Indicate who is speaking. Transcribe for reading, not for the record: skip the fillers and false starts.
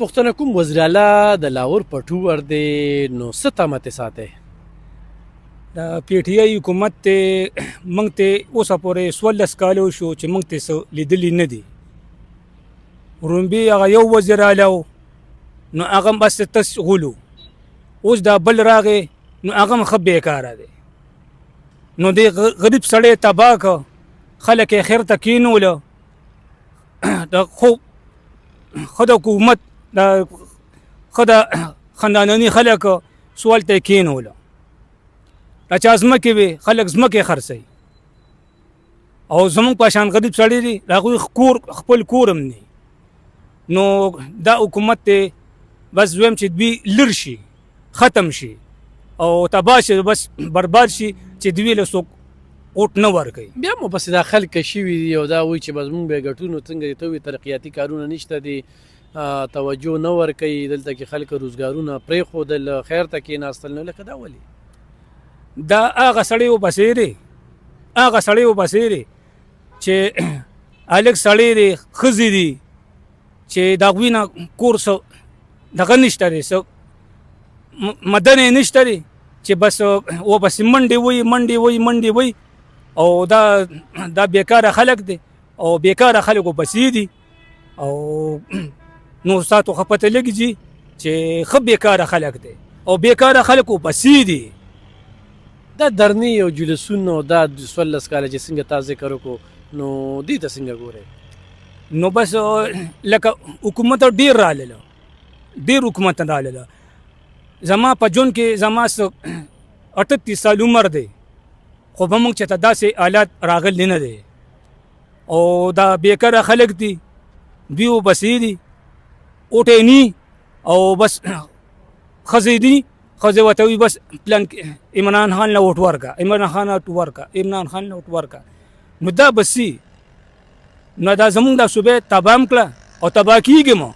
Speaker 1: پوښتنه کوم وزیر اعلی د لاهور پټو دی نو څه تمه ترې ساتئ؟
Speaker 2: د پی ټی آی حکومت ته موږ ته اوسه پورې 14 کال وشو چې موږ ته څه لیدلي نه دي. ورومبي هغه یو وزیر اعلی و نو هغه هم بس تس غولو، اوس دا بل راغی نو هغه هم ښه بیکاره دی. نو د غریب سړی تباه که، خلک یې خیر ته کېنوله. د ښه د حکومت د ښه د خانداني خلک سوال ته یې کېنوله. د چا ځمکې وې خلک ځمکې خرڅوي، او زموږ په شان غریب سړی دی د هغوی خپل کور هم نه. نو دا حکومت دی بس دویم چې دوی لر شي، ختم شي او تباه شي، بس برباد شي، چې دوی له څوک اوټ نه ورکوي.
Speaker 1: بیا مو پسې دا خلک شوي دي او دا وایي چې بس موږ به ګټو. نو څنګه ته وایي ترقیاتي کارونه نشته دي، توجه نه ورکوي، دلته کې خلک روزګارونه پرېښودل، خیر ته کېناستل. نو لکه دا ولې؟
Speaker 2: دا هغه سړی ورپسې دی، هغه سړی ورپسې دی چې هلک سړی دی، ښځې دي چې د هغوی نه کور څه دغه نشته دی، څه مدن یې نشته دی، چې بس ورپسې منډې وایي او دا بیکاره خلک دی او بیکاره خلک ورپسې دي. او نو تاسو ښه پته لګېږي چې ښه بیکاره خلک دی او بیکاره خلک ورپسې دي.
Speaker 1: دا درنې او جلوسونه دا 14 کاله چې څنګه تا ذکر وکړو، نو دې ته څنګه ګورئ؟
Speaker 2: نو بس لکه حکومت ډېر راغله، ډېر حکومت راغله. زما په ژوند کې زما 38 سال عمر دی، خو به موږ چې ته داسې حالات راغلی نه دی. او دا بیکاره خلک دي، دوی ورپسې دي، اوټ یې نی او بس ښځې دي، ښځې ورته وایي بس پلان عمران خان له اوټ ورکړه، عمران خان له اوټ ورکړه. نو دا بسي نو دا زمونږ دا صوبې تباه هم کړه او تباه کېږي مو.